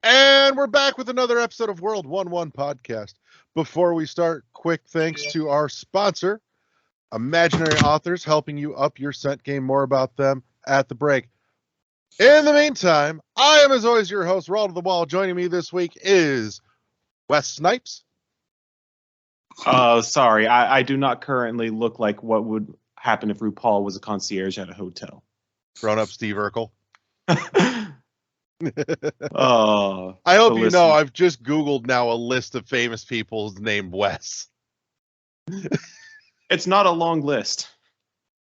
And we're back with another episode of World 1-1 Podcast. Before we start, quick thanks to our sponsor, Imaginary Authors, helping you up your scent game. More about them at the break. In the meantime, I am, as always, your host, Roll to the Wall. Joining me this week is Wes Snipes. Sorry, I do not currently look like what would happen if RuPaul was a concierge at a hotel. Grown-up Steve Urkel. I hope you know I've just Googled now a list of famous people named Wes. It's not a long list.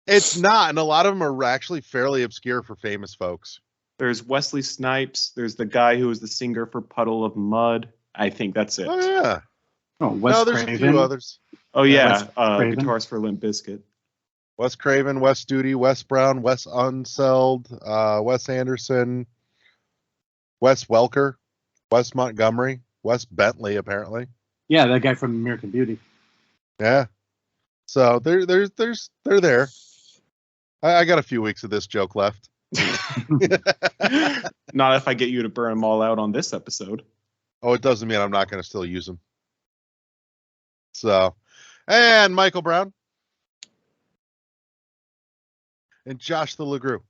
It's not, and a lot of them are actually fairly obscure for famous folks. There's Wesley Snipes. There's the guy who was the singer for Puddle of Mud. I think that's it. Oh, yeah. Oh, Wes there's Craven. a few others. Oh, yeah. Craven. Guitarist for Limp Bizkit. Wes Craven, Wes Studi, Wes Brown, Wes Unseld, Wes Anderson, Wes Welker, Wes Montgomery, Wes Bentley, apparently. Yeah, that guy from American Beauty. Yeah. So they're there. I got a few weeks of this joke left. Not if I get you to burn them all out on this episode. Oh, it doesn't mean I'm not going to still use them. So, and Michael Brown. And Josh the LeGroux.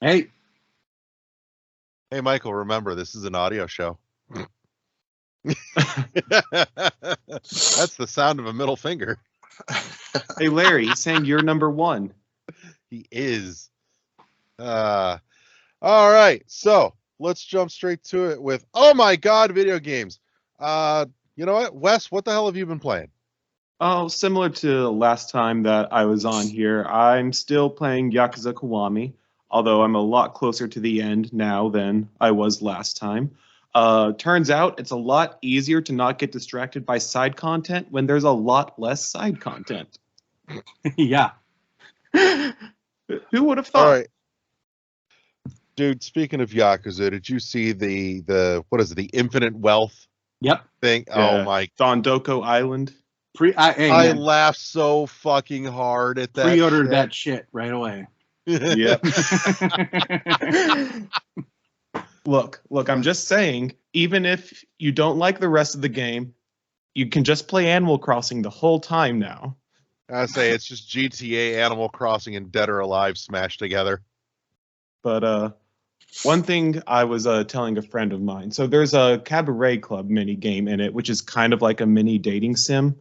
Hey. Hey, Michael, remember, this is an audio show. That's the sound of a middle finger. Hey, Larry, he's saying you're number one. He is. All right, so let's jump straight to it with, oh my God, video games. You know what, Wes, what the hell have you been playing? Oh, similar to last time that I was on here, I'm still playing Yakuza Kiwami, although I'm a lot closer to the end now than I was last time. Turns out it's a lot easier to not get distracted by side content when there's a lot less side content. Yeah. Who would have thought? All right. Dude, speaking of Yakuza, did you see the what is it, the Infinite Wealth thing? Yeah. Oh my. Dondoko Island. I laughed so fucking hard at that. Pre-ordered that shit right away. Yep. Look, I'm just saying, even if you don't like the rest of the game, you can just play Animal Crossing the whole time now. I say it's just GTA, Animal Crossing, and Dead or Alive smashed together. But one thing I was telling a friend of mine, so there's a Cabaret Club mini game in it, which is kind of like a mini dating sim.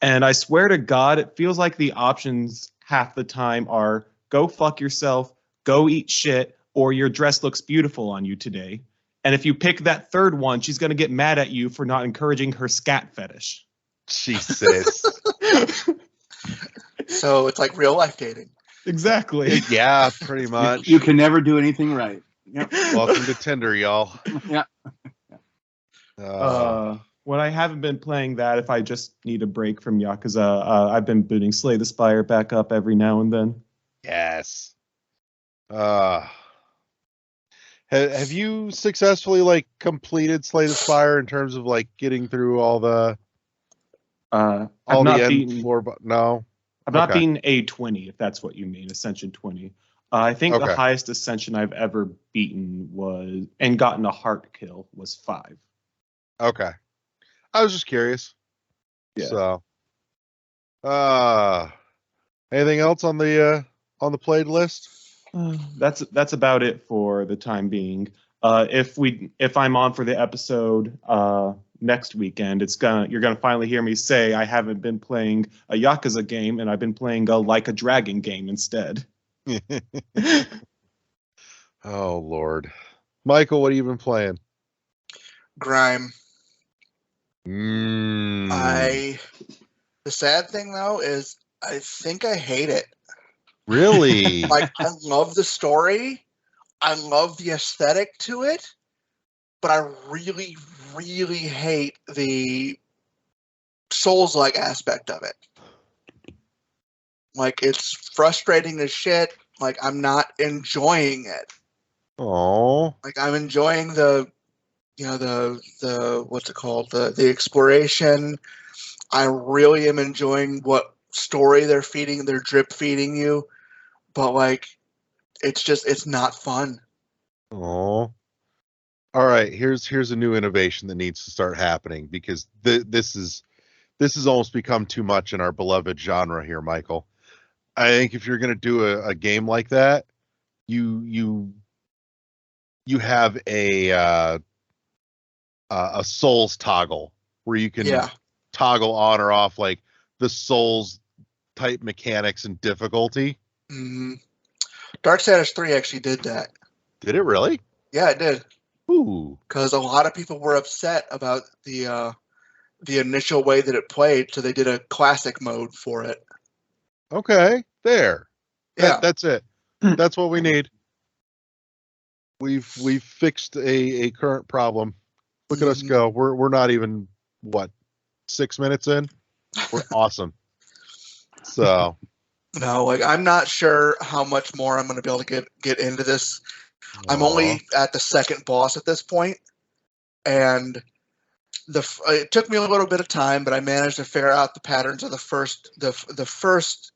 And I swear to God, it feels like the options half the time are go fuck yourself, go eat shit, or your dress looks beautiful on you today. And if you pick that third one, she's going to get mad at you for not encouraging her scat fetish. Jesus. So it's like real life dating. Exactly. Yeah, pretty much. You can never do anything right. Yep. Welcome to Tinder, y'all. Yeah. When I haven't been playing that, if I just need a break from Yakuza, I've been booting Slay the Spire back up every now and then. Yes. Have you successfully completed Slay the Spire in terms of getting through all the I've not beaten floor? No, I've not beaten A20, if that's what you mean, Ascension 20. I think the highest Ascension I've ever beaten was and gotten a heart kill was 5. Okay, I was just curious. Yeah. So, anything else on the played list? That's about it for the time being. If I'm on for the episode next weekend, you're gonna finally hear me say I haven't been playing a Yakuza game and I've been playing a Like a Dragon game instead. Oh Lord, Michael, what have you been playing? Grime. The sad thing though is I think I hate it. Really? I love the story. I love the aesthetic to it, but I really, really hate the Souls-like aspect of it. It's frustrating as shit. I'm not enjoying it. Oh. I'm enjoying the what's it called? The exploration. I really am enjoying what story they're drip feeding you, but it's not fun. Oh. All right, here's a new innovation that needs to start happening because this is almost become too much in our beloved genre here, Michael. I think if you're going to do a game like that, you have a souls toggle where you can Yeah. toggle on or off like the souls type mechanics and difficulty. hmm Darksiders 3 actually did that. Did it really? Yeah, it did. Ooh. Because a lot of people were upset about the initial way that it played, so they did a classic mode for it. Okay. There. Yeah. That's it. That's what we need. We've fixed a current problem. Look at us Mhm. go. We're not even what 6 minutes in. We're awesome. So No, like I'm not sure how much more I'm going to be able to get into this. I'm only at the second boss at this point, and it took me a little bit of time, but I managed to figure out the patterns of the first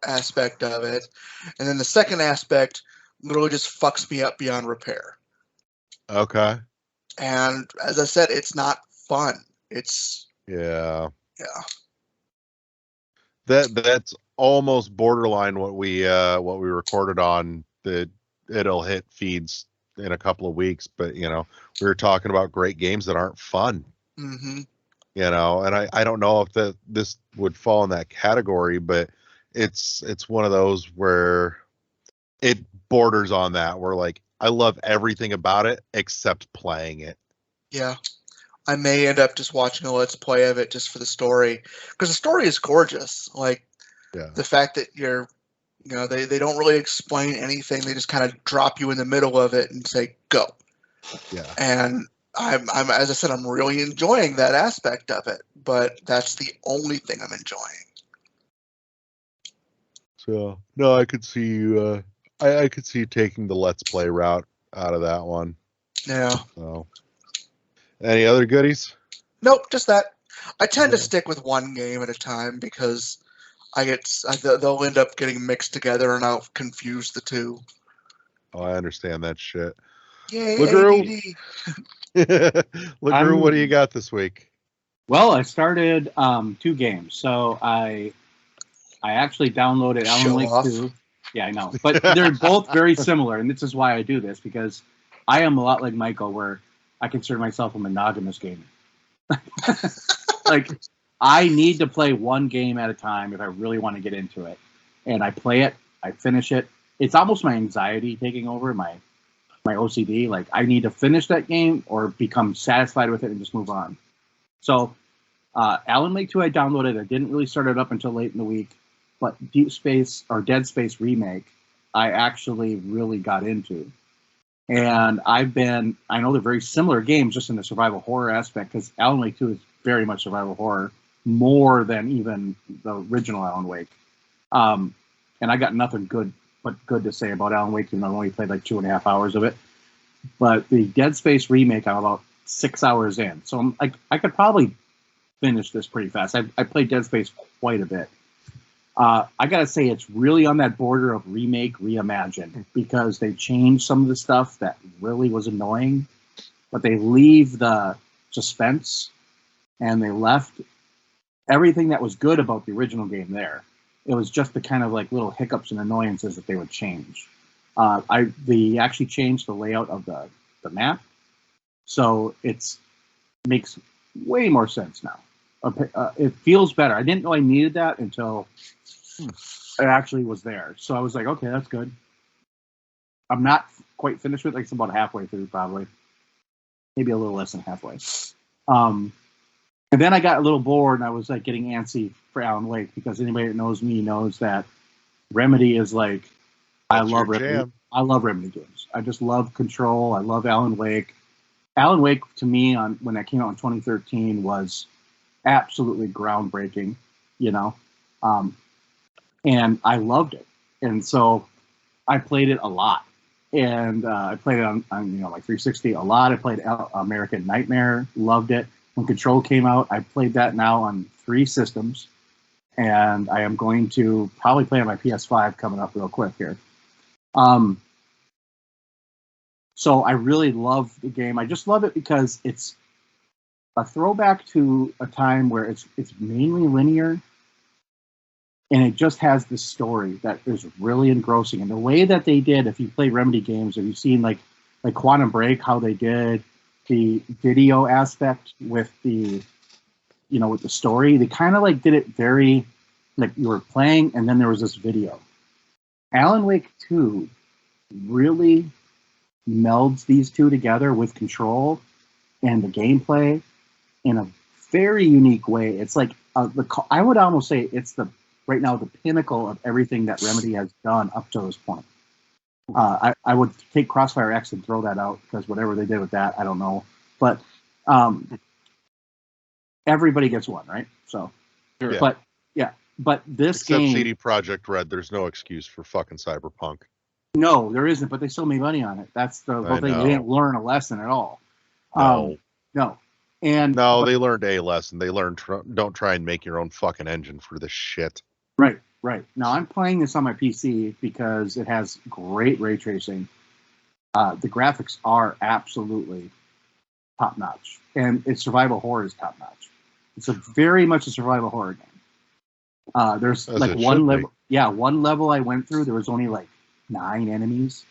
aspect of it, and then the second aspect literally just fucks me up beyond repair. okay. And as I said, it's not fun. It's Yeah. yeah. That's almost borderline what we recorded on the it'll hit feeds in a couple of weeks, but we were talking about great games that aren't fun. hmm And I don't know if this would fall in that category, but it's one of those where it borders on that where like I love everything about it except playing it. Yeah. I may end up just watching a let's play of it just for the story, because the story is gorgeous. Like Yeah. the fact that they don't really explain anything. They just kind of drop you in the middle of it and say go. Yeah. And I'm as I said, I'm really enjoying that aspect of it, but that's the only thing I'm enjoying. So no, I could see you I could see you taking the let's play route out of that one. Yeah. So any other goodies? Nope, just that. I tend to Yeah. stick with one game at a time because they'll end up getting mixed together and I'll confuse the two. Oh, I understand that shit. Yay, LeGrew. ADD. LeGrew, what do you got this week? Well, I started 2 games. So I actually downloaded Alan Show Wake off. 2. Yeah, I know. But they're both very similar, and this is why I do this, because I am a lot like Michael, where I consider myself a monogamous gamer. Like, I need to play one game at a time if I really want to get into it. And I play it, I finish it. It's almost my anxiety taking over, my OCD. Like, I need to finish that game or become satisfied with it and just move on. So, Alan Wake 2 I downloaded. I didn't really start it up until late in the week. But Dead Space Remake, I actually really got into. And I know they're very similar games just in the survival horror aspect, because Alan Wake 2 is very much survival horror, more than even the original Alan Wake. And I got nothing good to say about Alan Wake, even though I only played like 2.5 hours of it. But the Dead Space Remake, I'm about 6 hours in. So I could probably finish this pretty fast. I played Dead Space quite a bit. I gotta say, it's really on that border of remake, reimagine, because they changed some of the stuff that really was annoying, but they leave the suspense, and they left everything that was good about the original game there. It was just the kind of like little hiccups and annoyances that they would change. They actually changed the layout of the map, so it makes way more sense now. It feels better. I didn't know I needed that until it actually was there. So I was like, okay, that's good. I'm not quite finished with it. Like, it's about halfway through, probably. Maybe a little less than halfway. And then I got a little bored, and I was like getting antsy for Alan Wake, because anybody that knows me knows that Remedy is like, I love Remedy. I love Remedy games. I just love Control. I love Alan Wake. Alan Wake, to me, when that came out in 2013, was absolutely groundbreaking, and I loved it. And so I played it a lot. And I played it on like 360 a lot. I played American Nightmare, loved it. When Control came out, I played that now on 3 systems. And I am going to probably play on my PS5 coming up real quick here. So I really love the game. I just love it because it's a throwback to a time where it's mainly linear, and it just has this story that is really engrossing. And the way that they did, if you play Remedy games, have you seen like Quantum Break, how they did the video aspect with the, with the story? They kind of like did it very like you were playing, and then there was this video. Alan Wake 2 really melds these two together with Control and the gameplay in a very unique way. It's like I would almost say it's right now the pinnacle of everything that Remedy has done up to this point. I would take Crossfire X and throw that out because whatever they did with that, I don't know. But everybody gets one, right? So, Yeah. But this Except game, CD Projekt Red, there's no excuse for fucking Cyberpunk. no, there isn't. But they still made money on it. That's the whole thing. know. They didn't learn a lesson at all. No. No. And No, they learned a lesson. They learned don't try and make your own fucking engine for this shit. Right. Now I'm playing this on my PC because it has great ray tracing. The graphics are absolutely top notch, and its survival horror is top notch. It's very much a survival horror game. There's As like it one should be. level. Yeah, one level I went through. There was only like 9 enemies,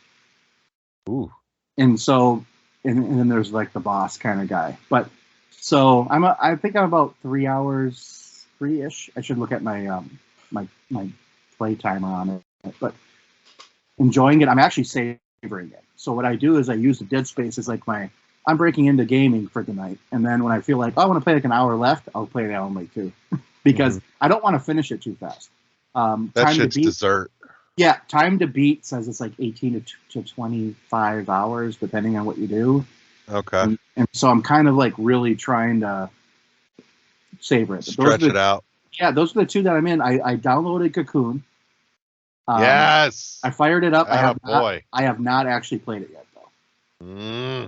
Ooh. and so and then there's like the boss kind of guy. But so I think I'm about 3 hours, 3-ish. I should look at my my play timer on it, but enjoying it. I'm actually savoring it. So what I do is I use the dead space as like I'm breaking into gaming for the night, and then when I feel like I want to play like an hour left, I'll play Alan Wake 2 because I don't want to finish it too fast. That Time shit's to beat, dessert. yeah, time to beat says it's like 18 to 25 hours depending on what you do. Okay. And so I'm kind of like really trying to savor it. But Stretch it out. Yeah, those are the 2 that I'm in. I downloaded Cocoon. Yes. I fired it up. Boy. I have not actually played it yet though.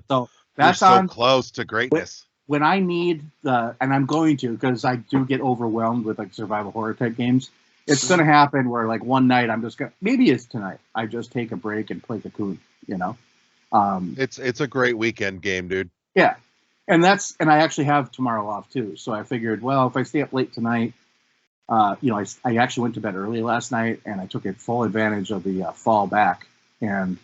So You're that's so on close to greatness. when I need and I'm going to, because I do get overwhelmed with like survival horror type games. It's going to happen where like one night I'm just going to, maybe it's tonight, I just take a break and play Cocoon, It's a great weekend game, dude. Yeah. And I actually have tomorrow off too. So I figured, well, if I stay up late tonight, I actually went to bed early last night and I took a full advantage of the fall back, and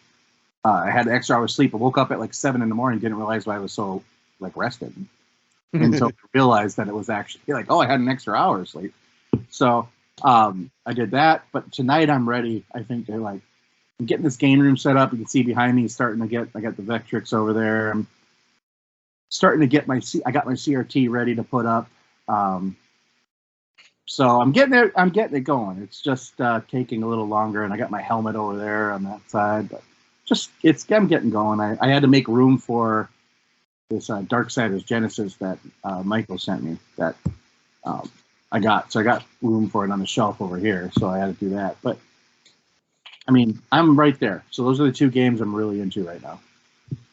I had an extra hour of sleep. I woke up at like 7 in the morning, didn't realize why I was so like rested until I realized that it was actually like, oh, I had an extra hour of sleep. So I did that, but tonight I'm ready. I think to like, I'm getting this game room set up. You can see behind me, I got the Vectrix over there. I'm starting to get I got my CRT ready to put up. So I'm getting there. I'm getting it going. It's just taking a little longer, and I got my helmet over there on that side. But I'm getting going. I had to make room for this Darksiders Genesis that Michael sent me that I got. So I got room for it on the shelf over here. So I had to do that. But I mean, I'm right there. So those are the 2 games I'm really into right now.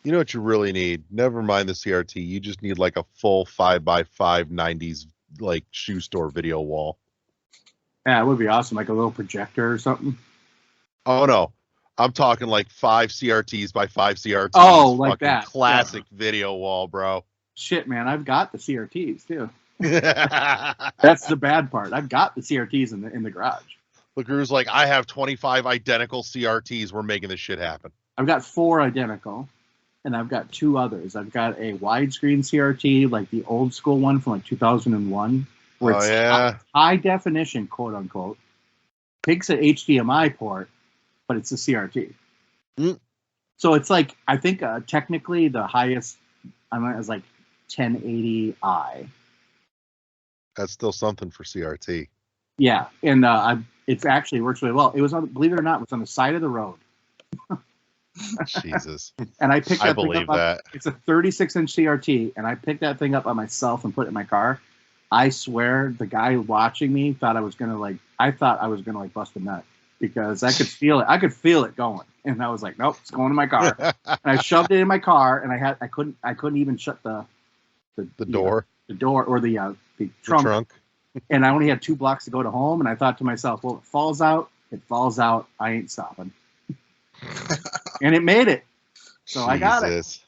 You know what you really need? Never mind the CRT. You just need like a full 5x5 90s like shoe store video wall. Yeah, it would be awesome, like a little projector or something. Oh no, I'm talking like 5 CRTs by 5 CRTs. Oh, like fucking that. classic video wall, bro. Shit, man, I've got the CRTs too. That's the bad part. I've got the CRTs in the garage. LaGrew's like, I have 25 identical CRTs. We're making this shit happen. I've got 4 identical, and I've got 2 others. I've got a widescreen CRT, like the old school one from like 2001, where it's high definition, quote unquote. Takes an HDMI port, but it's a CRT. So it's like, I think technically the highest is like 1080i. That's still something for CRT. Yeah, and it actually works really well. It was believe it or not, it was on the side of the road. Jesus. And I picked that I thing believe up. that. It's a 36-inch CRT, and I picked that thing up on myself and put it in my car. I swear, the guy watching me thought I was gonna bust a nut because I could feel it. I could feel it going, and I was like, nope, it's going in my car. And I shoved it in my car, and I couldn't even shut the door. The door or the trunk. And I only had 2 blocks to go to home, and I thought to myself, well, it falls out. I ain't stopping. And it made it. So I got it. Jesus.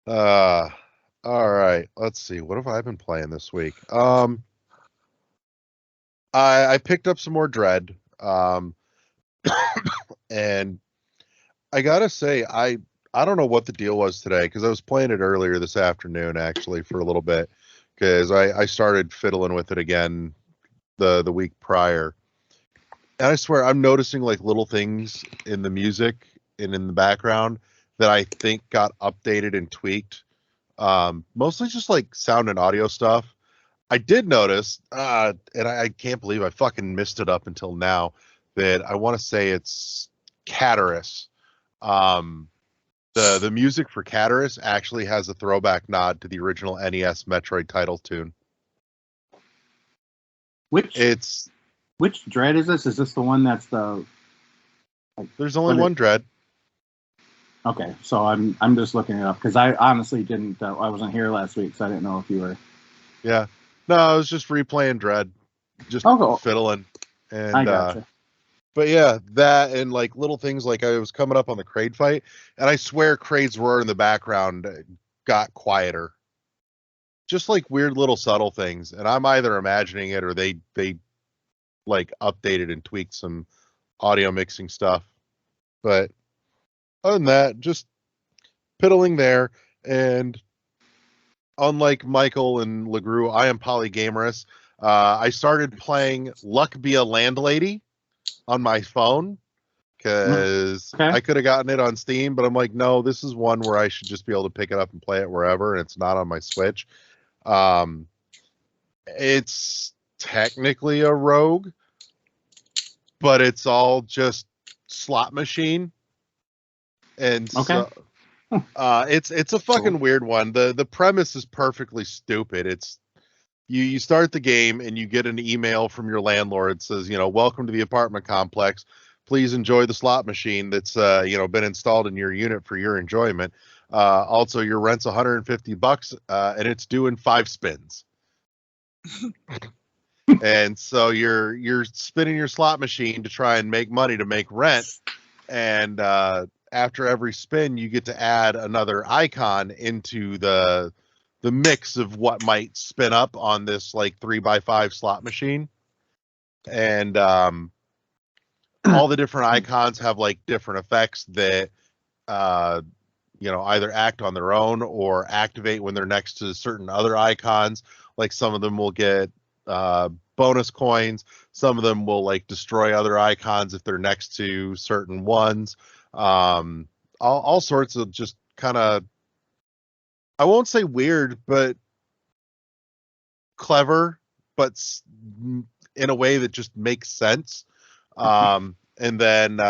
All right. Let's see. What have I been playing this week? I picked up some more Dread. And I gotta say, I don't know what the deal was today because I was playing it earlier this afternoon actually for a little bit because I started fiddling with it again the week prior. And I swear I'm noticing like little things in the music and in the background that I think got updated and tweaked. Mostly just like sound and audio stuff. I did notice, and I can't believe I fucking missed it up until now, that I want to say it's Cataris. The music for Cataris actually has a throwback nod to the original NES Metroid title tune. Which Dread is this? Is this the one that's the? There's only one Dread. Okay, so I'm just looking it up because I honestly didn't. I wasn't here last week, so I didn't know if you were. Yeah, no, I was just replaying Dread, just fiddling, and I gotcha. But yeah, that and like little things like I was coming up on the Kraid fight, and I swear Kraid's roar in the background got quieter. Just like weird little subtle things, and I'm either imagining it or they like updated and tweaked some audio mixing stuff. But other than that, just piddling there. And unlike Michael and LeGroux, I am polygamorous. I started playing Luck Be a Landlady on my phone because I could have gotten it on Steam, but I'm like, no, this is one where I should just be able to pick it up and play it wherever, and it's not on my Switch. It's technically a rogue, but it's all just slot machine. And so it's a fucking weird one. The premise is perfectly stupid. It's you start the game and you get an email from your landlord that says, welcome to the apartment complex. Please enjoy the slot machine that's been installed in your unit for your enjoyment. Also, your rent's $150 and it's due in 5 spins. And so you're spinning your slot machine to try and make money to make rent. And after every spin, you get to add another icon into the mix of what might spin up on this like 3x5 slot machine. And all the different icons have like different effects that either act on their own or activate when they're next to certain other icons. Like some of them will get bonus coins. Some of them will like destroy other icons if they're next to certain ones. All sorts of just kind of, I won't say weird, but clever, but in a way that just makes sense. And then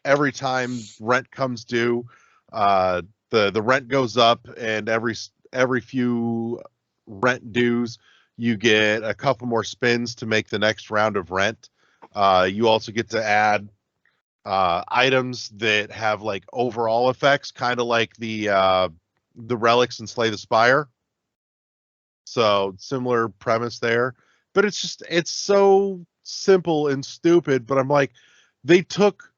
every time rent comes due, the rent goes up, and every few rent dues, you get a couple more spins to make the next round of rent. You also get to add items that have like overall effects, kind of like the relics in Slay the Spire. So similar premise there, but it's so simple and stupid. But I'm like, they took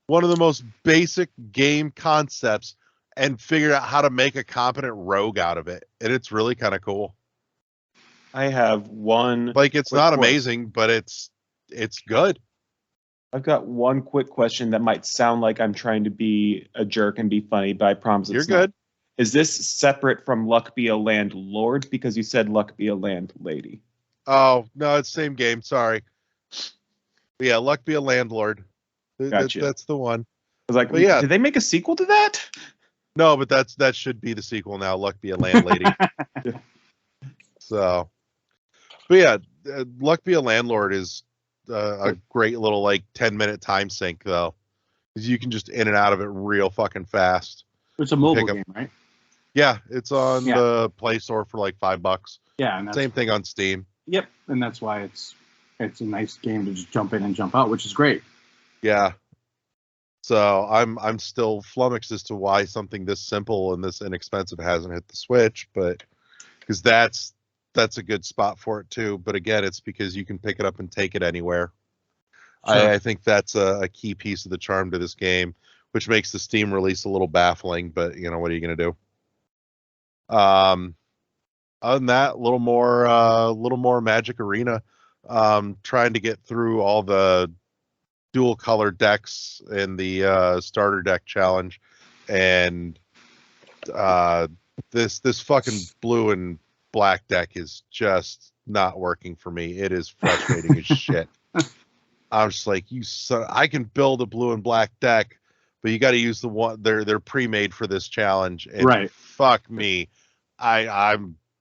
one of the most basic game concepts and figured out how to make a competent rogue out of it, and it's really kind of cool. I have one. Like, it's not amazing, but it's good. I've got one quick question that might sound like I'm trying to be a jerk and be funny, but I promise it's You're good. Not. Is this separate from Luck Be a Landlord? Because you said Luck Be a Landlady. Oh, no, it's same game. Sorry. But yeah, Luck Be a Landlord. Gotcha. That's the one. I was like, yeah. Did they make a sequel to that? No, but that should be the sequel now. Luck Be a Landlady. So, but yeah, Luck Be a Landlord is a great little like 10-minute time sink though, because you can just in and out of it real fucking fast. It's a mobile game, right? Yeah, it's on the Play Store for like $5. Yeah, and same thing on Steam. Yep, and that's why it's a nice game to just jump in and jump out, which is great. Yeah. So I'm still flummoxed as to why something this simple and this inexpensive hasn't hit the Switch, but because that's a good spot for it too. But again, it's because you can pick it up and take it anywhere. Sure. I think that's a key piece of the charm to this game, which makes the Steam release a little baffling. But what are you going to do? Other than that, a little more Magic Arena. Trying to get through all the dual color decks in the starter deck challenge, and this fucking blue and black deck is just not working for me. It is frustrating as shit. I'm just like, I can build a blue and black deck, but you got to use the one they're pre-made for this challenge. And Right. Fuck me. I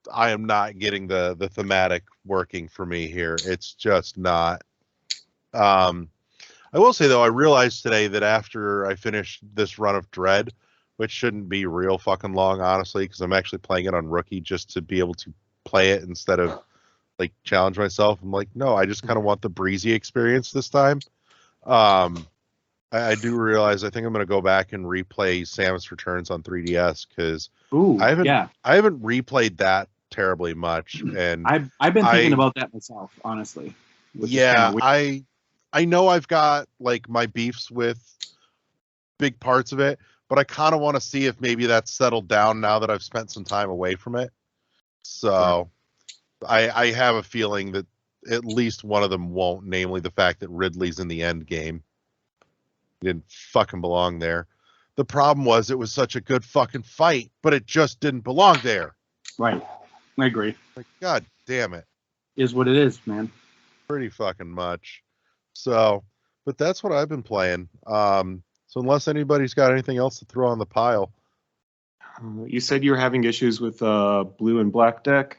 am not getting the thematic working for me here. It's just not. I will say though, I realized today that after I finished this run of Dread, which shouldn't be real fucking long, honestly, because I'm actually playing it on Rookie just to be able to play it instead of like challenge myself. I'm like, no, I just kind of want the breezy experience this time. I do realize I think I'm going to go back and replay Samus Returns on 3DS because Ooh, I haven't yeah. replayed that terribly much, and I've been thinking about that myself, honestly. which is yeah, kinda weird. I know I've got like my beefs with big parts of it, but I kind of want to see if maybe that's settled down now that I've spent some time away from it. So I have a feeling that at least one of them won't, namely the fact that Ridley's in the end game. He didn't fucking belong there. The problem was it was such a good fucking fight, but it just didn't belong there. Right. I agree. Like, God damn it. Is what it is, man. Pretty fucking much. So, but that's what I've been playing. So unless anybody's got anything else to throw on the pile. You said you were having issues with blue and black deck.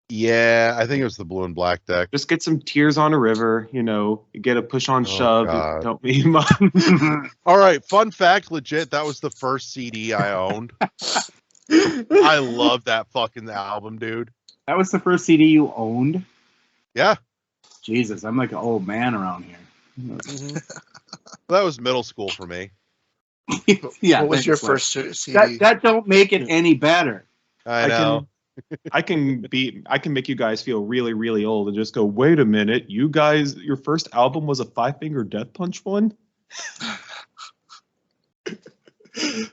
Yeah, I think it was the blue and black deck. Just get some Tears on a River, you get a push on shove. God. Don't be much. All right, fun fact, legit, that was the first CD I owned. I love that fucking album, dude. That was the first CD you owned? Yeah, Jesus, I'm like an old man around here. that was middle school for me. Yeah. What was your thanks, first Wes. CD? That don't make it any better. I know. I can make you guys feel really, really old and just go, wait a minute, you guys, your first album was a Five Finger Death Punch one?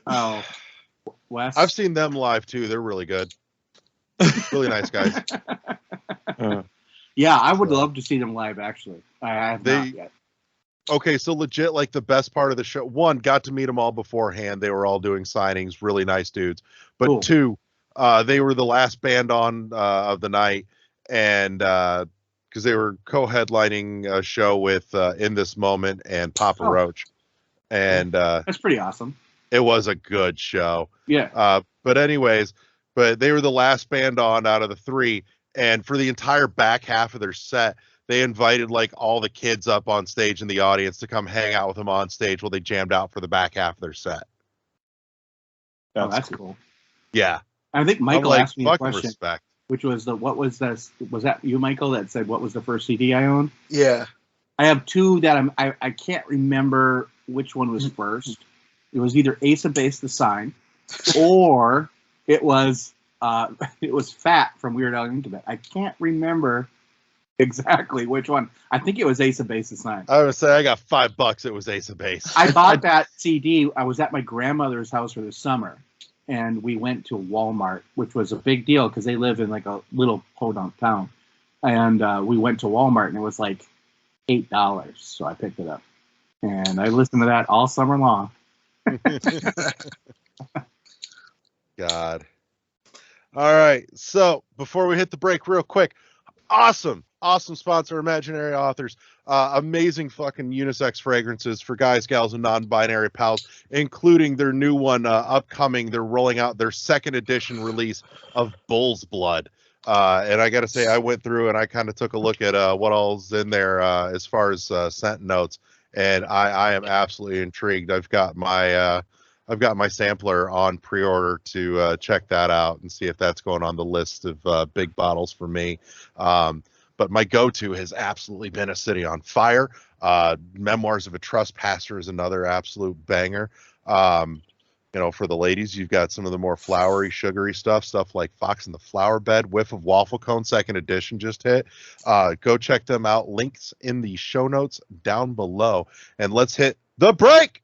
Oh, Wes. I've seen them live too. They're really good. Really nice guys. Yeah, I would love to see them live. Actually, I have not yet. Okay, so legit, like the best part of the show. One, got to meet them all beforehand. They were all doing signings. Really nice dudes. But Cool. two, they were the last band on of the night, and because they were co-headlining a show with In This Moment and Papa Oh. Roach, and That's pretty awesome. it was a good show. Yeah. But anyways, they were the last band on out of the three, and for the entire back half of their set, they invited like all the kids up on stage in the audience to come hang out with them on stage while they jammed out for the back half of their set. Oh, that's cool. Yeah. I think I'm Michael like, asked me a fucking question, respect. which was what was this? Was that you, Michael, that said what was the first CD I owned? Yeah. I have two that I can't remember which one was first. It was either Ace of Base the Sign, or it was Fat from Weird Al Yankovic. I can't remember exactly which one. I think it was Ace of Base the Sign. I would say I got $5. It was Ace of Base. I bought that CD. I was at my grandmother's house for the summer, and we went to Walmart, which was a big deal because they live in like a little podunk town. And we went to Walmart, and it was like $8. So I picked it up, and I listened to that all summer long. God. All right. So before we hit the break, real quick, awesome sponsor, Imaginary Authors. Amazing fucking unisex fragrances for guys, gals, and non-binary pals, including their new one upcoming. They're rolling out their second edition release of Bull's Blood. And I got to say, I went through and I kind of took a look at what all's in there as far as scent notes, and I am absolutely intrigued. I've got my sampler on pre-order to check that out and see if that's going on the list of big bottles for me. But my go-to has absolutely been A City on Fire. Memoirs of a Trespasser is another absolute banger. For the ladies, you've got some of the more flowery, sugary stuff like Fox in the Flower Bed, Whiff of Waffle Cone, second edition just hit. Go check them out. Links in the show notes down below. And let's hit the break.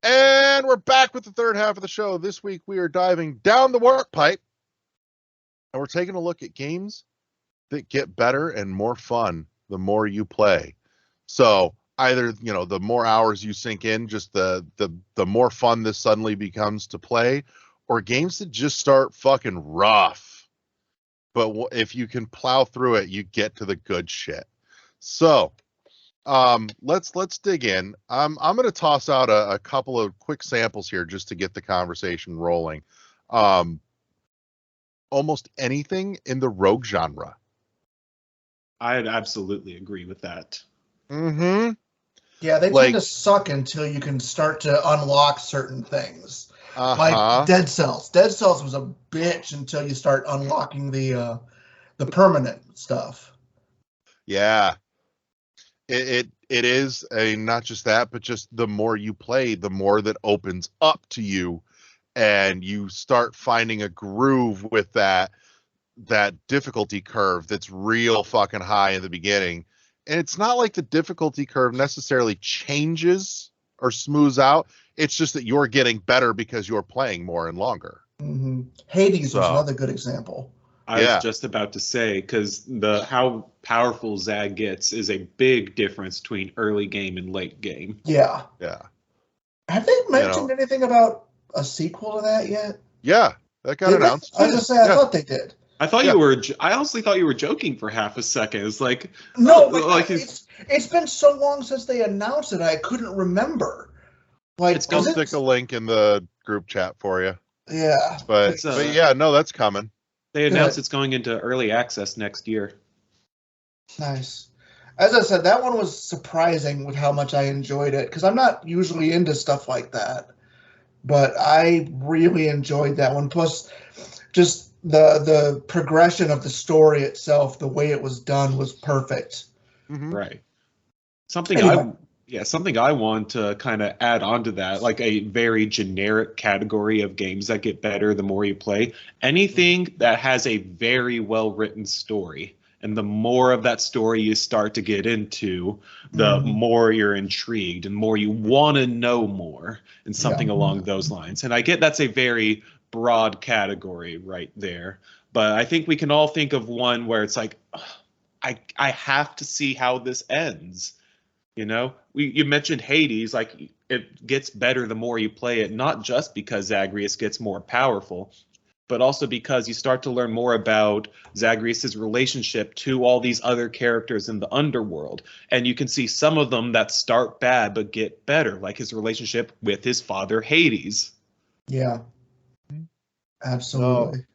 And we're back with the third half of the show. This week, we are diving down the work pipe. And we're taking a look at games that get better and more fun the more you play. So either, the more hours you sink in, just the more fun this suddenly becomes to play, or games that just start fucking rough. But if you can plow through it, you get to the good shit. So let's dig in. I'm going to toss out a couple of quick samples here just to get the conversation rolling. Almost anything in the rogue genre. I'd absolutely agree with that. Mm-hmm. Yeah, they tend to suck until you can start to unlock certain things. Like Dead Cells. Dead Cells was a bitch until you start unlocking the permanent stuff. Yeah. It is not just that, but just the more you play, the more that opens up to you, and you start finding a groove with that difficulty curve that's real fucking high in the beginning. And it's not like the difficulty curve necessarily changes or smooths out. It's just that you're getting better because you're playing more and longer. Mm-hmm. Hades was another good example. I was just about to say, because how powerful Zag gets is a big difference between early game and late game. Yeah. Yeah. Have they mentioned anything about a sequel to that yet? Yeah, that got announced. I was just saying, I thought they did. I thought you were. I honestly thought you were joking for half a second. It's like no, it's been so long since they announced it, I couldn't remember. It's gonna stick a link in the group chat for you. Yeah, but yeah, no, that's coming. They announced it's going into early access next year. Nice. As I said, that one was surprising with how much I enjoyed it, because I'm not usually into stuff like that, but I really enjoyed that one. Plus, just the progression of the story itself, the way it was done, was perfect. Mm-hmm. Right. Something I want to kind of add on to that, like a very generic category of games that get better the more you play. Anything that has a very well written story, and the more of that story you start to get into, the more you're intrigued and more you want to know more, and something along those lines. And I get that's a very broad category right there, but I think we can all think of one where it's like, I have to see how this ends. You mentioned Hades, like it gets better the more you play it, not just because Zagreus gets more powerful, but also because you start to learn more about Zagreus's relationship to all these other characters in the underworld. And you can see some of them that start bad but get better, like his relationship with his father Hades. Yeah. Absolutely.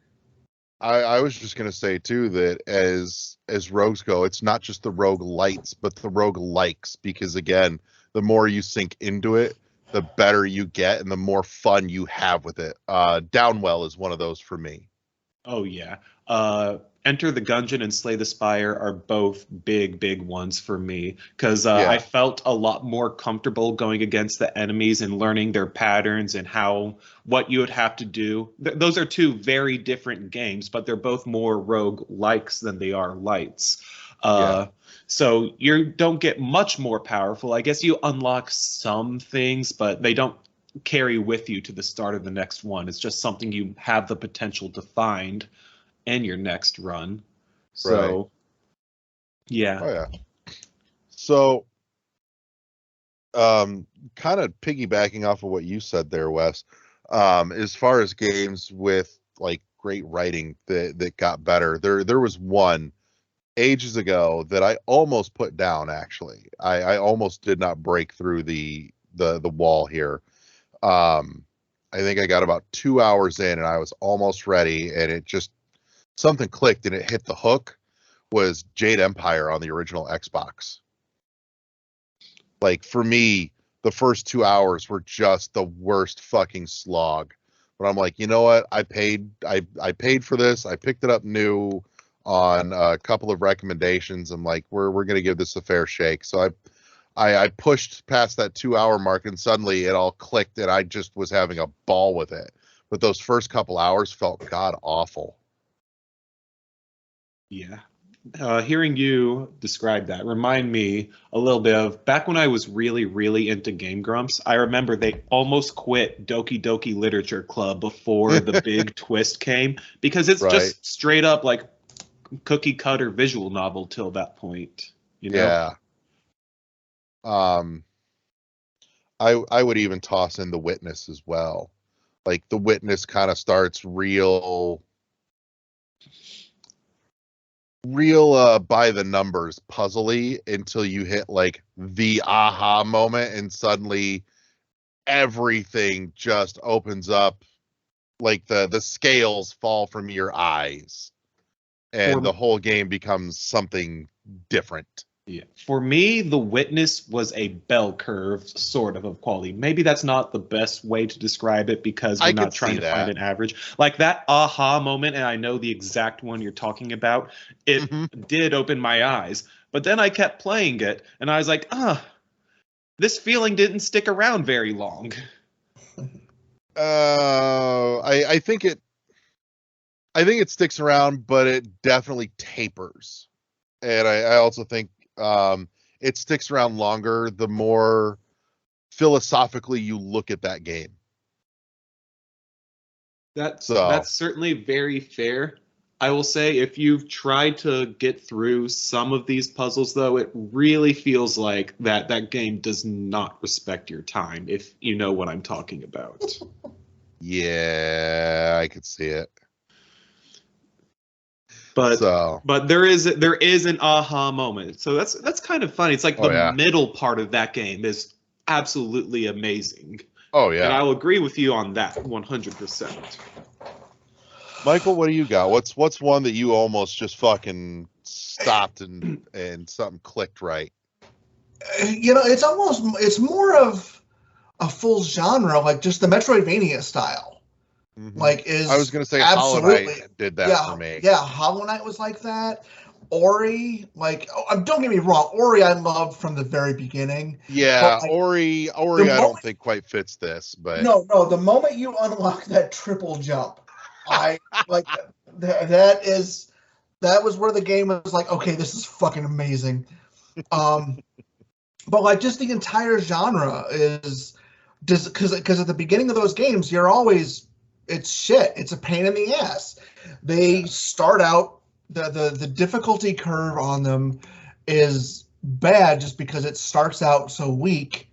I was just going to say too that as rogues go, it's not just the rogue lights, but the rogue likes, because again, the more you sink into it, the better you get and the more fun you have with it. Downwell is one of those for me. Oh yeah. Enter the Gungeon and Slay the Spire are both big ones for me, because I felt a lot more comfortable going against the enemies and learning their patterns and what you would have to do. Those are two very different games, but they're both more rogue likes than they are lights. So you don't get much more powerful. I guess you unlock some things, but they don't carry with you to the start of the next one. It's just something you have the potential to find in your next run. So yeah. Oh yeah. So kind of piggybacking off of what you said there, Wes, as far as games with like great writing that got better, there was one ages ago that I almost put down. Actually, I almost did not break through the wall here. I think I got about 2 hours in and I was almost ready, and it just something clicked and it hit the hook. Was Jade Empire on the original Xbox. Like for me, the first 2 hours were just the worst fucking slog. But I'm like, you know what? I paid for this. I picked it up new on a couple of recommendations. I'm like, we're gonna give this a fair shake. So I pushed past that 2-hour mark and suddenly it all clicked and I just was having a ball with it. But those first couple hours felt god awful. Yeah. Hearing you describe that remind me a little bit of back when I was really, really into Game Grumps. I remember they almost quit Doki Doki Literature Club before the big twist came because it's Right. just straight up like cookie cutter visual novel till that point. You know? Yeah. I would even toss in The Witness as well. Like The Witness kind of starts real by the numbers puzzly until you hit like the aha moment and suddenly everything just opens up, like the scales fall from your eyes and For- the whole game becomes something different. Yeah. For me, The Witness was a bell curve sort of quality. Maybe that's not the best way to describe it because I we're not could trying see to that. find an average. Like that aha moment, and I know the exact one you're talking about, it Mhm. did open my eyes. But then I kept playing it, and I was like, this feeling didn't stick around very long. I think it sticks around, but it definitely tapers. And I also think it sticks around longer the more philosophically you look at that game. That's So- certainly very fair. I will say if you've tried to get through some of these puzzles though, it really feels like that game does not respect your time, if you know what I'm talking about. Yeah, I could see it. But So there is an aha moment. So that's kind of funny. It's like Oh, the yeah. middle part of that game is absolutely amazing. oh And yeah. I will agree with you on that 100%. Michael, what do you got? What's one that you almost just fucking stopped and something clicked right? It's more of a full genre, like just the Metroidvania style. Mhm. Like is I was gonna say Hollow Knight absolutely did that yeah, for me. Yeah, Hollow Knight was like that. Ori, don't get me wrong, Ori I loved from the very beginning. Yeah, But, like, Ori I moment- don't think quite fits this, but No, the moment you unlock that triple jump, I like that was where the game was like, okay, this is fucking amazing. But like just the entire genre is just because at the beginning of those games, it's shit. It's a pain in the ass. They start out the difficulty curve on them is bad just because it starts out so weak,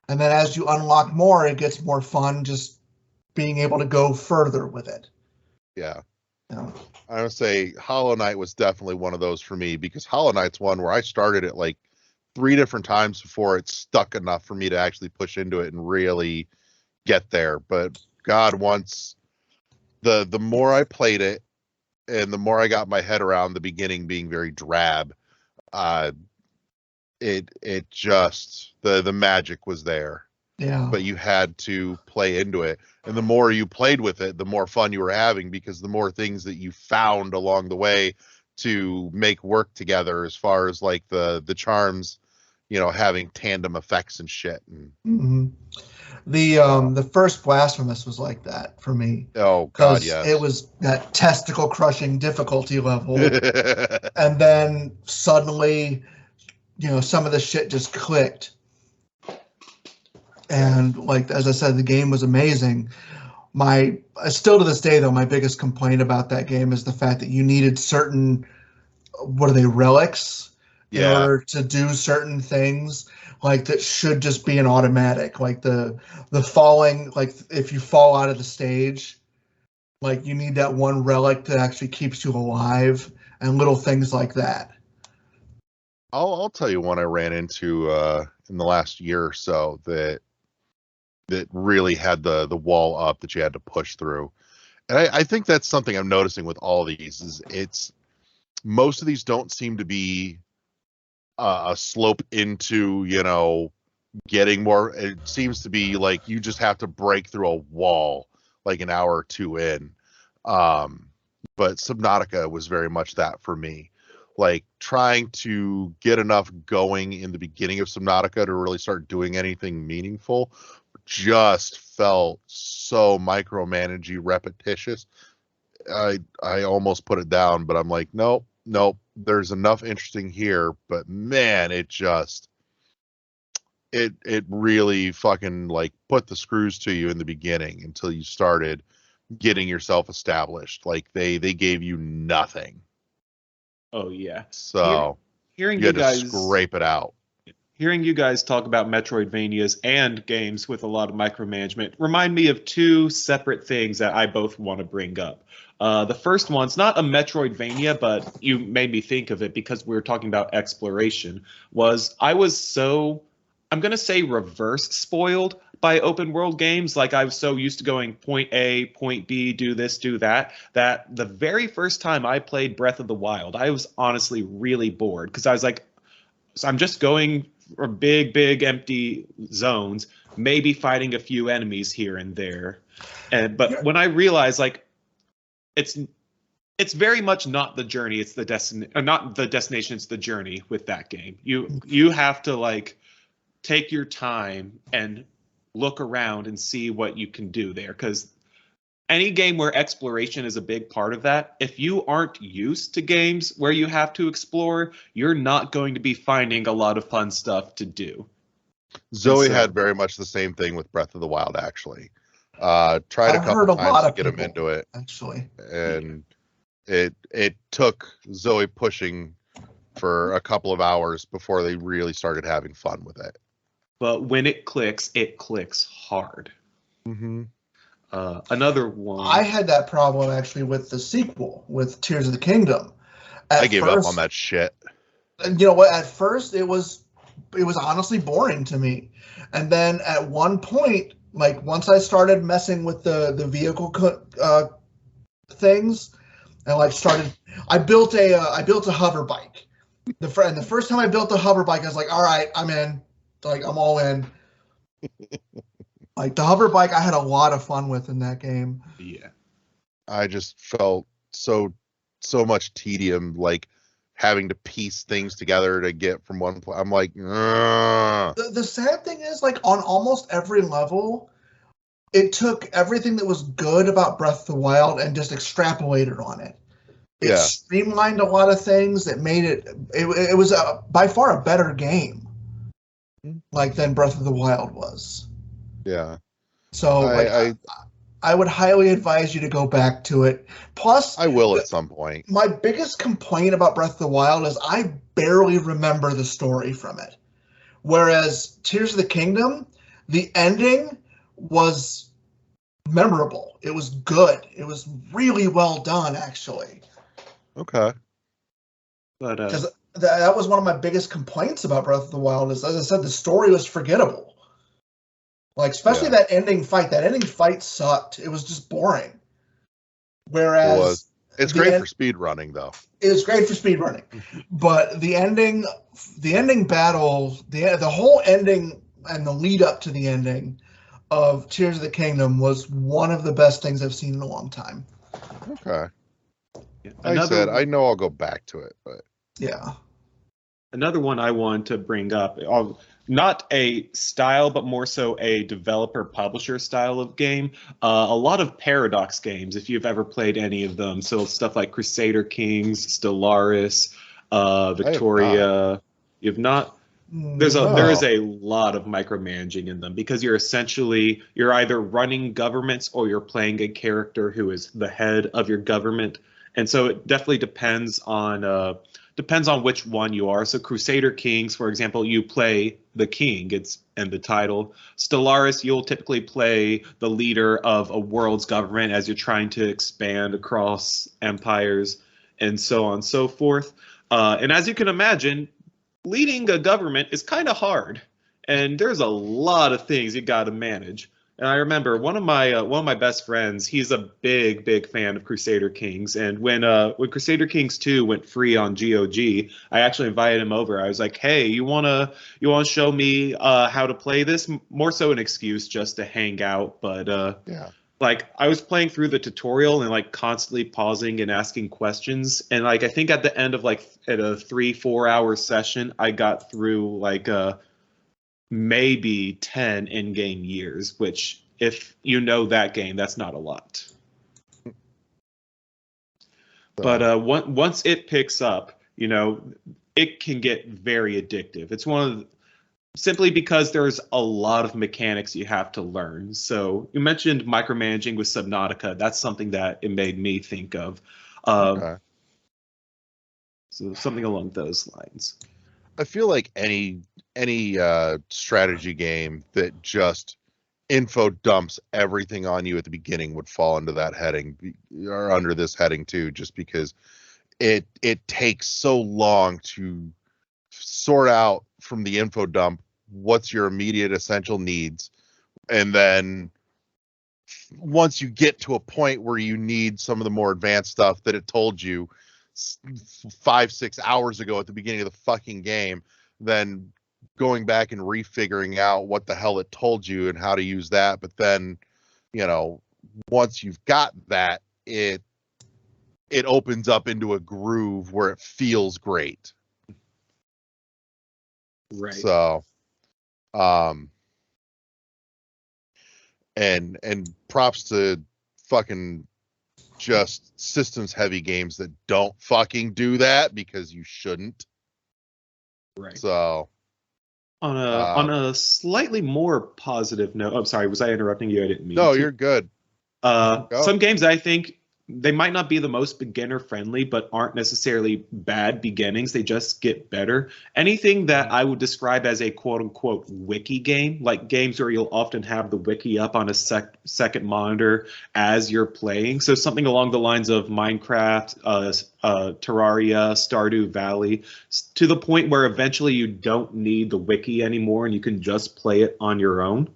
and then as you unlock more, it gets more fun just being able to go further with it. yeah. You know? I would say Hollow Knight was definitely one of those for me because Hollow Knight's one where I started it like 3 different times before it stuck enough for me to actually push into it and really get there. But God, once the more I played it and the more I got my head around the beginning being very drab, it just the magic was there. Yeah. But you had to play into it. And the more you played with it, the more fun you were having because the more things that you found along the way to make work together as far as like the charms, having tandem effects and shit. And hmm The first Blasphemous was like that for me. oh God, Because yes. it was that testicle crushing difficulty level. And then suddenly, some of the shit just clicked. And like as I said, the game was amazing. Still to this day though, my biggest complaint about that game is the fact that you needed certain, what are they, relics in Yeah. order to do certain things, like that should just be an automatic, like the falling, like if you fall out of the stage, like you need that one relic that actually keeps you alive, and little things like that. I'll tell you one I ran into in the last year or so that really had the wall up that you had to push through. And I think that's something I'm noticing with all these is most of these don't seem to be a slope into, getting more. It seems to be like you just have to break through a wall like an hour or two in. But Subnautica was very much that for me. like trying to get enough going in the beginning of Subnautica to really start doing anything meaningful just felt so micromanagey, repetitious. I almost put it down, but I'm like, nope. There's enough interesting here, but man, it really fucking like put the screws to you in the beginning until you started getting yourself established. Like they gave you nothing. Oh yeah. So Hearing you you had to guys scrape it out. Hearing you guys talk about Metroidvanias and games with a lot of micromanagement remind me of two separate things that I both want to bring up. The first one's not a Metroidvania, but you made me think of it because we were talking about exploration. I was so, I'm going to say reverse spoiled by open world games. Like I was so used to going point A, point B, do this, do that, that the very first time I played Breath of the Wild, I was honestly really bored because I was like, so I'm just going for big empty zones, maybe fighting a few enemies here and there. But when I realized like it's very much not the journey, it's the not the destination, it's the journey with that game. You have to like take your time and look around and see what you can do there, because any game where exploration is a big part of that, if you aren't used to games where you have to explore, you're not going to be finding a lot of fun stuff to do. Zoe had very much the same thing with Breath of the Wild, actually. Tried a couple times to get him into it, actually, and it took Zoe pushing for a couple of hours before they really started having fun with it. But when it clicks hard. Mm-hmm. Another one. I had that problem actually with the sequel, with Tears of the Kingdom. I gave up on that shit. You know what? At first, it was honestly boring to me, and then at one point, like once I started messing with the vehicle things, and like I built a hover bike. The first time I built a hover bike, I was like, all right, I'm in. Like I'm all in. Like the hover bike, I had a lot of fun with in that game. Yeah, I just felt so much tedium, like having to piece things together to get from one point. I'm like, the sad thing is, like on almost every level, it took everything that was good about Breath of the Wild and just extrapolated on it. It streamlined a lot of things that made it was by far a better game, like than Breath of the Wild was. Yeah. So I would highly advise you to go back to it. Plus, I will at some point. My biggest complaint about Breath of the Wild is I barely remember the story from it. Whereas Tears of the Kingdom, the ending was memorable. It was good. It was really well done, actually. Okay. But because that was one of my biggest complaints about Breath of the Wild is, as I said, the story was forgettable. Like, especially that ending fight. That ending fight sucked. It was just boring. Whereas it's great for speed running, though. It's great for speed running, but the ending battle, the whole ending and the lead up to the ending of Tears of the Kingdom was one of the best things I've seen in a long time. Okay. I know I'll go back to it, but yeah. Another one I want to bring up, not a style, but more so a developer-publisher style of game. A lot of Paradox games, if you've ever played any of them. So stuff like Crusader Kings, Stellaris, Victoria. You've not? There is a lot of micromanaging in them because you're either running governments or you're playing a character who is the head of your government. And so it definitely depends on which one you are. So Crusader Kings, for example, you play the king, it's in the title. Stellaris, you'll typically play the leader of a world's government as you're trying to expand across empires and so on and so forth. And as you can imagine, leading a government is kind of hard. And there's a lot of things you got to manage. And I remember one of my best friends, he's a big fan of Crusader Kings. And when Crusader Kings 2 went free on GOG, I actually invited him over. I was like, "Hey, you wanna show me how to play this?" More so an excuse just to hang out, but Like, I was playing through the tutorial and like constantly pausing and asking questions, and like I think at the end of like at a 3-4 hour session, I got through like maybe 10 in-game years, which if you know that game, that's not a lot. But once it picks up, you know, it can get very addictive. It's one of the, simply because there's a lot of mechanics you have to learn. So you mentioned micromanaging with Subnautica. That's something that it made me think of. Okay. So something along those lines. I feel like any strategy game that just info dumps everything on you at the beginning would fall into that heading, or under this heading too, just because it takes so long to sort out from the info dump what's your immediate essential needs, and then once you get to a point where you need some of the more advanced stuff that it told you 5-6 hours ago at the beginning of the fucking game, then going back and refiguring out what the hell it told you and how to use that. But then, you know, once you've got that, it opens up into a groove where it feels great. Right. So, and props to fucking just systems heavy games that don't fucking do that, because you shouldn't. Right. So, on a slightly more positive note, I'm sorry, was I interrupting you? I didn't mean no, to. you're good. Some games, I think they might not be the most beginner friendly, but aren't necessarily bad beginnings. They just get better. Anything that I would describe as a quote unquote wiki game, like games where you'll often have the wiki up on a second monitor as you're playing. So something along the lines of Minecraft, Terraria, Stardew Valley, to the point where eventually you don't need the wiki anymore and you can just play it on your own.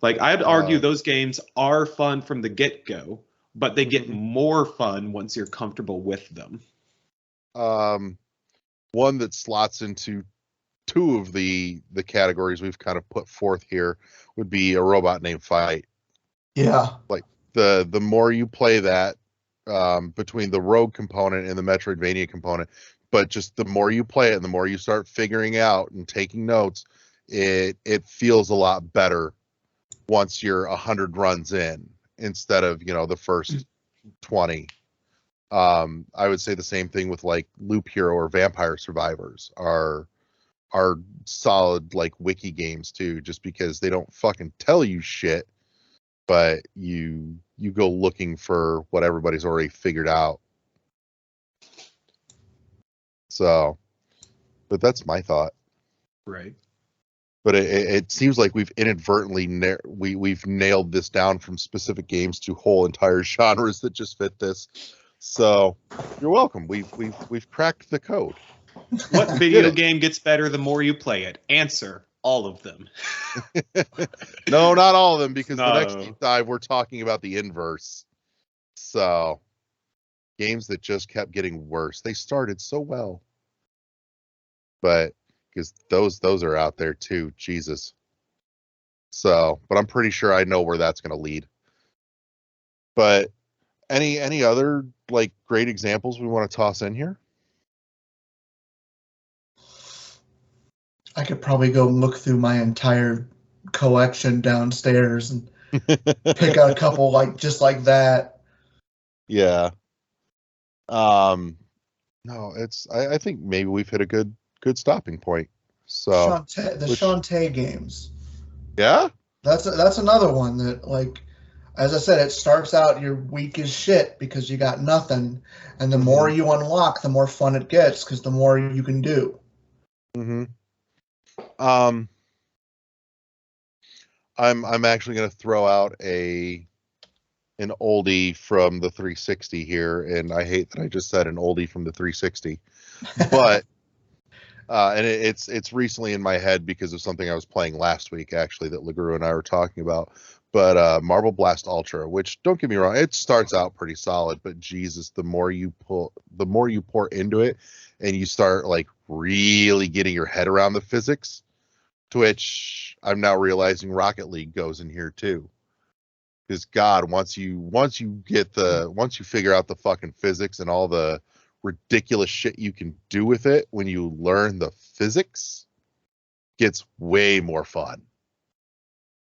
Like, I'd argue those games are fun from the get-go, but they get more fun once you're comfortable with them. One that slots into two of the categories we've kind of put forth here would be A Robot Named Fight. Yeah. Like, the more you play that, between the rogue component and the Metroidvania component, but just the more you play it and the more you start figuring out and taking notes, it feels a lot better once you're 100 runs in, instead of, you know, the first 20. I would say the same thing with like Loop Hero or Vampire Survivors are solid like wiki games too, just because they don't fucking tell you shit, but you go looking for what everybody's already figured out. So, but that's my thought. Right. But it seems like we've inadvertently we've nailed this down from specific games to whole entire genres that just fit this. So you're welcome. We've cracked the code. What video game gets better the more you play it? Answer: all of them. No, not all of them, because No. the next deep dive we're talking about the inverse. So games that just kept getting worse. They started so well, but because those are out there too. Jesus. So, but I'm pretty sure I know where that's going to lead. But any other like great examples we want to toss in here? I could probably go look through my entire collection downstairs and pick out a couple like just like that. Yeah. No, I think maybe we've hit a good stopping point. So Shantae games. Yeah? That's another one that, like, as I said, it starts out you're weak as shit because you got nothing, and the more you unlock, the more fun it gets because the more you can do. I'm actually going to throw out an oldie from the 360 here, and I hate that I just said an oldie from the 360, but and it's recently in my head because of something I was playing last week, actually, that LeGru and I were talking about. But Marble Blast Ultra, which, don't get me wrong, it starts out pretty solid, but Jesus, the more you pour into it, and you start like really getting your head around the physics, to which I'm now realizing Rocket League goes in here too. Because God, once you figure out the fucking physics and all the ridiculous shit you can do with it when you learn the physics, gets way more fun.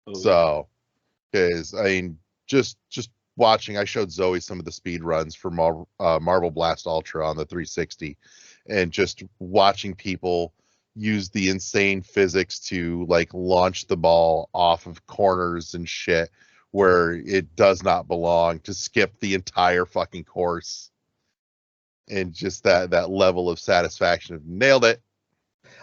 Oh, So, because I mean, just watching, I showed Zoe some of the speed runs for Marvel Blast Ultra on the 360, and just watching people use the insane physics to like launch the ball off of corners and shit where it does not belong, to skip the entire fucking course, and just that level of satisfaction of nailed it.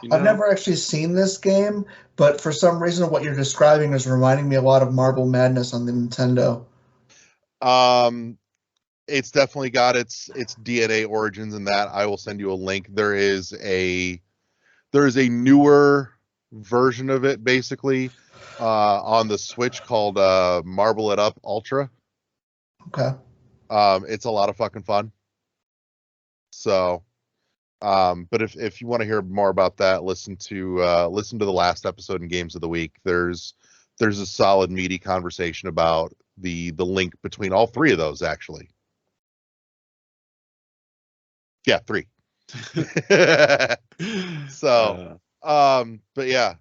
you I've know, never actually seen this game, but for some reason, what you're describing is reminding me a lot of Marble Madness on the Nintendo. It's definitely got its DNA origins in that. I will send you a link. There is a newer version of it, basically, on the Switch called Marble It Up Ultra. Okay. It's a lot of fucking fun. So, but if you want to hear more about that, listen to the last episode in Games of the Week. There's a solid meaty conversation about the link between all three of those, actually. Yeah, 3. So, but yeah,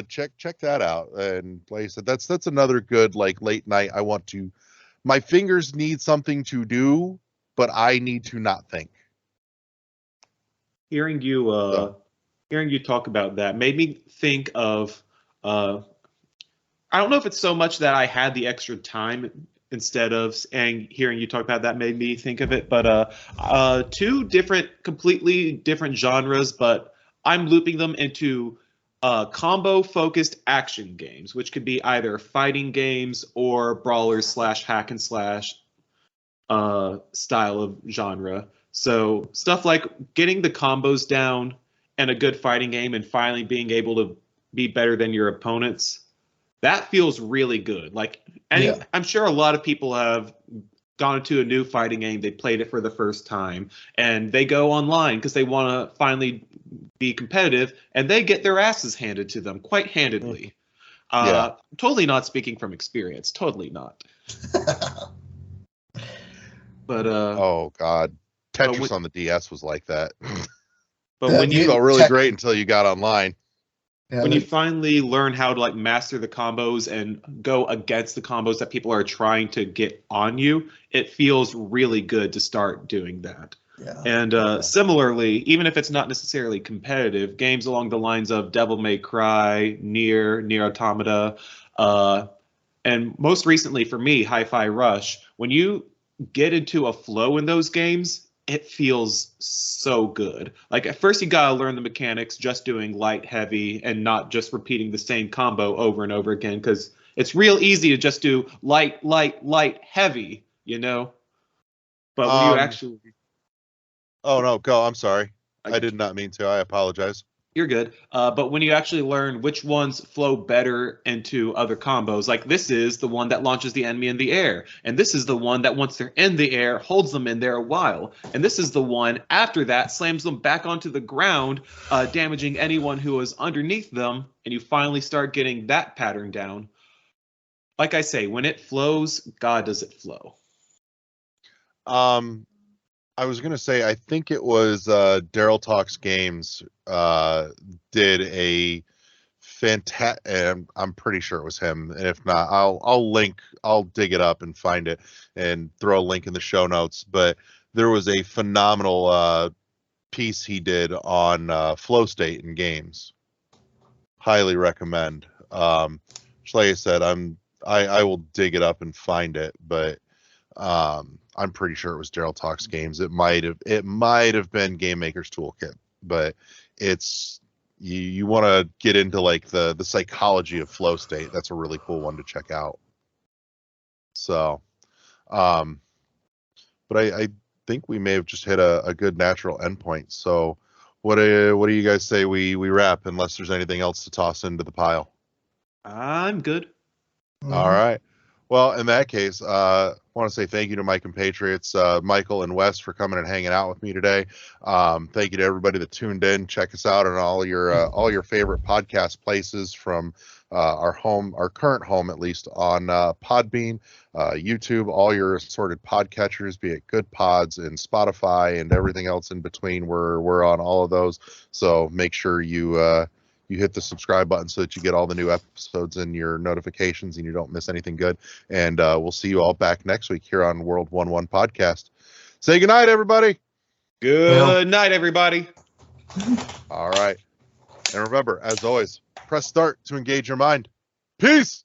check that out. And like I said, that's another good like late night. My fingers need something to do, but I need to not think. hearing you talk about that made me think of I don't know if it's so much that I had the extra time instead of, and hearing you talk about that made me think of it, but two completely different genres, but I'm looping them into combo-focused action games, which could be either fighting games or brawlers / hack and slash style of genre. So stuff like getting the combos down and a good fighting game and finally being able to be better than your opponents, that feels really good. Like I'm sure a lot of people have gone into a new fighting game, they played it for the first time, and they go online because they want to finally be competitive, and they get their asses handed to them quite handedly. Totally not speaking from experience. Totally not. But oh God, Tetris on the DS was like that. But when you felt really great until you got online. Yeah, when you finally learn how to like master the combos and go against the combos that people are trying to get on you, it feels really good to start doing that. Yeah. And similarly, even if it's not necessarily competitive, games along the lines of Devil May Cry, Nier Automata, and most recently for me, Hi-Fi Rush, when you get into a flow in those games, it feels so good. Like at first you gotta learn the mechanics, just doing light, heavy, and not just repeating the same combo over and over again, because it's real easy to just do light, heavy, you know? But when you actually... Oh no, go, I'm sorry. I did not mean to. I apologize. You're good. But when you actually learn which ones flow better into other combos, like this is the one that launches the enemy in the air, and this is the one that once they're in the air holds them in there a while, and this is the one after that slams them back onto the ground, damaging anyone who is underneath them, and you finally start getting that pattern down. Like I say, when it flows, God, does it flow. I was gonna say, I think it was Daryl Talks Games did a fantastic. I'm pretty sure it was him, and if not, I'll dig it up and find it and throw a link in the show notes. But there was a phenomenal piece he did on flow state in games. Highly recommend. Like I said, I will dig it up and find it, but I'm pretty sure it was Daryl Talks Games. It might have been Game Maker's Toolkit, but it's you want to get into like the psychology of flow state. That's a really cool one to check out. So, but I think we may have just hit a good natural endpoint. So, what do you guys say we wrap? Unless there's anything else to toss into the pile. I'm good. Mhm. All right. Well, in that case, I want to say thank you to my compatriots, Michael and Wes, for coming and hanging out with me today. Thank you to everybody that tuned in. Check us out on all your favorite podcast places, from our current home, at least, on Podbean, YouTube, all your assorted podcatchers, be it Good Pods and Spotify and everything else in between. We're on all of those. So make sure you hit the subscribe button so that you get all the new episodes in your notifications and you don't miss anything good. And we'll see you all back next week here on World 1-1 Podcast. Say goodnight, everybody. Good night, everybody. All right. And remember, as always, press start to engage your mind. Peace.